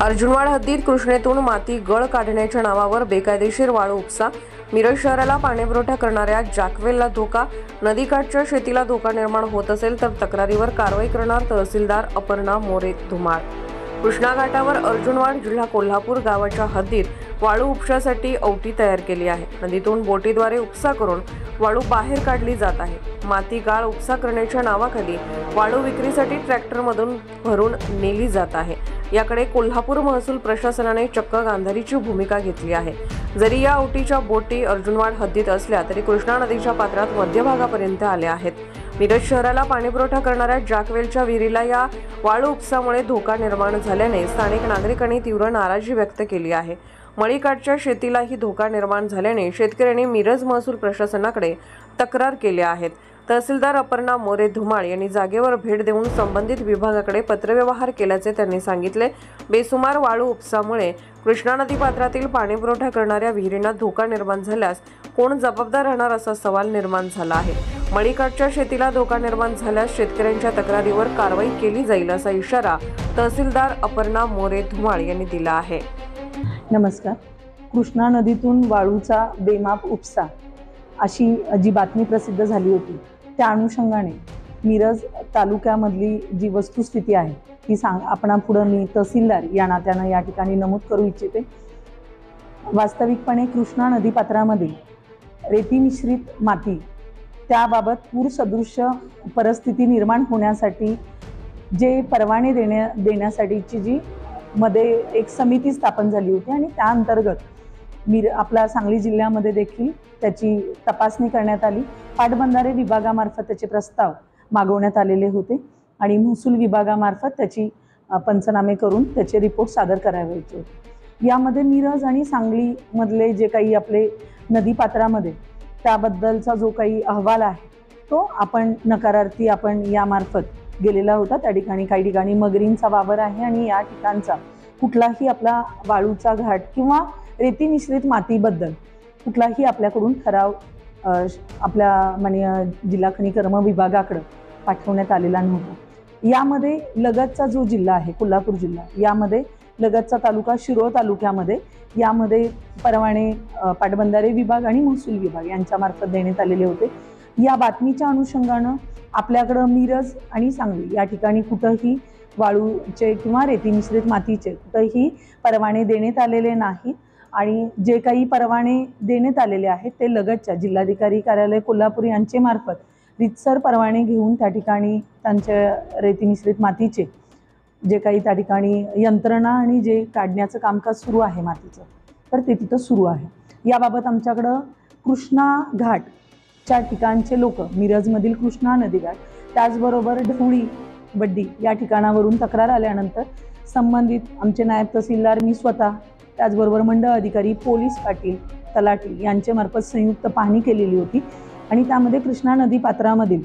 अर्जुनवाड हद्दीत कृष्णेतून माती गळ काढण्याच्या नावावर बेकायदेशीर वाळू उपसा, मिरज शहराला पाणीपुरवठा करणाऱ्या जॅकवेलला धोका, नदीकाठच्या शेतीला धोका निर्माण होत असेल तर तक्रारीवर कारवाई करणार तहसीलदार अपर्णा मोरे धुमाळ। कृष्णा घाटावर अर्जुनवाड जिल्हा कोल्हापूर गावाच्या हद्दीत वाळू उपशासाठी औटी तयार केली आहे। नदीतून बोटीद्वारे उपसा करून वाळू बाहेर काढली जात आहे। माती गाळ उपसा करण्याच्या नावाखाली वाळू विक्रीसाठी ट्रॅक्टरमधून भरून नेली जात आहे। याकडे कोल्हापूर महसूल प्रशासनाने चक्क गांधारीची भूमिका घेतली आहे। जरी या औटीच्या बोटी अर्जुनवाड हद्दीत असल्या तरी कृष्णा नदीच्या पात्रात मध्यभागापर्यंत आल्या आहेत। मिरज शहराला पाणीपुरवठा करणाऱ्या जॅकवेलच्या विहिरीला या वाळू उपसामुळे धोका निर्माण झाल्याने स्थानिक नागरिकांनी तीव्र नाराजी व्यक्त केली आहे। मळीकाठच्या शेतीलाही धोका निर्माण झाल्याने शेतकऱ्यांनी मिरज महसूल प्रशासनाकडे तक्रार केल्या आहेत। तहसीलदार अपर्णा मोरे धुमाळ यांनी जागेवर भेट देऊन संबंधित विभागाकडे पत्रव्यवहार केल्याचे त्यांनी सांगितले। बेसुमार वाळू उपसामुळे कृष्णा नदी पात्रातील पाणीपुरवठा करणाऱ्या विहिरींना धोका निर्माण झाल्यास कोण जबाबदार राहणार असा सवाल निर्माण झाला आहे। मळीकाठच्या शेतीला धोका निर्माण झाल्यास शेतकऱ्यांच्या तक्रारीवर कारवाई केली जाईल असा इशारा तहसीलदार अपर्णा मोरे धुमाळ यांनी दिला आहे। नमस्कार। कृष्णा नदीतून वाळूचा बेमाप उपसा अशी जी बातमी प्रसिद्ध झाली होती, त्या अनुषंगाने मिरज तालुक्यामधली जी वस्तुस्थिती आहे ती आपणापुढे मी तहसीलदार या नात्यानं या ठिकाणी नमूद करू इच्छिते। वास्तविकपणे कृष्णा नदी पात्रामध्ये रेती मिश्रित माती त्याबाबत पूरसदृश परिस्थिती निर्माण होण्यासाठी जे परवाने देण्यासाठीची जी मध्ये एक समिती स्थापन झाली होती आणि त्या अंतर्गत आपला सांगली जिल्ह्यामध्ये देखील त्याची तपासणी करण्यात आली। पाटबंधारे विभागामार्फत त्याचे प्रस्ताव मागवण्यात आलेले होते आणि महसूल विभागामार्फत त्याची पंचनामे करून त्याचे रिपोर्ट सादर करायचे होते। यामध्ये मिरज आणि सांगली मधले जे काही आपले नदीपात्रामध्ये त्याबद्दलचा जो काही अहवाल आहे तो आपण नकारार्थी आपण यामार्फत गेलेला होता। त्या ठिकाणी काही ठिकाणी मगरींचा वावर आहे आणि या ठिकाणचा कुठलाही आपला वाळूचा घाट किंवा रेती मिश्रित मातीबद्दल कुठलाही आपल्याकडून ठराव आपल्या माननीय जिल्हा खनिकर्म विभागाकडे पाठवण्यात आलेला नव्हता। यामध्ये लगतचा जो जिल्हा आहे कोल्हापूर जिल्हा, यामध्ये लगतचा तालुका शिरोळ तालुक्यामध्ये यामध्ये परवाने पाटबंधारे विभाग आणि महसूल विभाग यांच्यामार्फत देण्यात आलेले होते। या बातमीच्या अनुषंगानं आपल्याकडं मिरज आणि सांगली या ठिकाणी कुठंही वाळूचे किंवा रेती मिश्रित मातीचे कुठंही परवाने देण्यात आलेले नाही आणि जे काही परवाने देण्यात आलेले आहेत ते लगतच्या जिल्हाधिकारी कार्यालय कोल्हापूर यांचे मार्फत रितसर परवाने घेऊन त्या ठिकाणी त्यांच्या रेती मिश्रित मातीचे जे काही त्या ठिकाणी यंत्रणा आणि जे काढण्याचं कामकाज सुरू आहे मातीचं, तर ते तिथं सुरू आहे। याबाबत आमच्याकडं कृष्णा घाटच्या ठिकाणचे लोक, मिरजमधील कृष्णा नदीघाट त्याचबरोबर ढवळी बड्डी या ठिकाणावरून तक्रार आल्यानंतर संबंधित आमचे नायब तहसीलदार, मी स्वतः, त्याचबरोबर मंडळ अधिकारी, पोलीस पाटील, तलाठी यांच्या मार्फत संयुक्त पाहणी केलेली होती आणि त्यामध्ये कृष्णा नदी पात्रामधील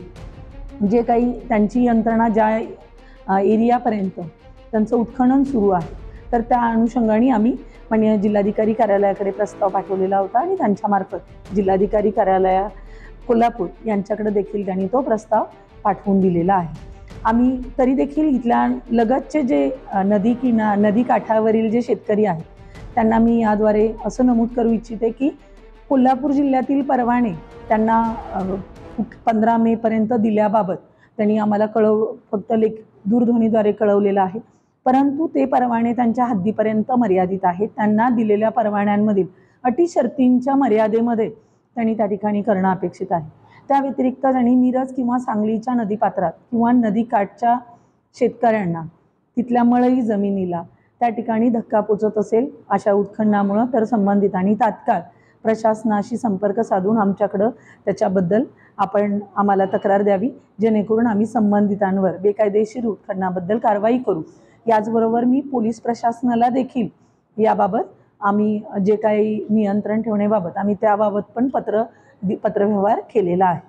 जे काही त्यांची यंत्रणा ज्या एरियापर्यंत त्यांचं उत्खनन सुरू आहे, तर त्या अनुषंगाने आम्ही माननीय जिल्हाधिकारी कार्यालयाकडे प्रस्ताव पाठवलेला होता आणि त्यांच्यामार्फत जिल्हाधिकारी कार्यालय कोल्हापूर यांच्याकडे देखील त्यांनी तो प्रस्ताव पाठवून दिलेला आहे। आम्ही तरी देखील इथल्या लगतचे जे नदी काठावरील जे शेतकरी आहेत त्यांना मी याद्वारे असं नमूद करू इच्छिते की कोल्हापूर जिल्ह्यातील परवाने त्यांना 15 मे पर्यंत दिल्याबाबत त्यांनी आम्हाला फक्त दूरध्वनीद्वारे कळवलेलं आहे, परंतु ते परवाने त्यांच्या हद्दीपर्यंत मर्यादित आहेत। त्यांना दिलेल्या परवान्यांमधील अटी शर्तींच्या मर्यादेमध्ये त्यांनी त्या ठिकाणी करणं अपेक्षित आहे। त्या व्यतिरिक्त त्यांनी मिरज किंवा सांगलीच्या नदीपात्रात किंवा नदीकाठच्या शेतकऱ्यांना तिथल्या मळई जमिनीला त्या ठिकाणी धक्का पोचत असेल अशा उत्खननामुळे, तर संबंधितांनी तात्काळ प्रशासनाशी संपर्क साधून आमच्याकडं त्याच्याबद्दल आम्हाला तक्रार द्यावी, जेणेकरून आम्ही संबंधितांवर बेकायदेशीर उत्खननाबद्दल कारवाई करू। याचबरोबर मी पोलीस प्रशासनाला देखील याबाबत आम्ही जे काही नियंत्रण ठेवण्याबाबत आम्ही त्याबाबत पण पत्रव्यवहार केलेला आहे।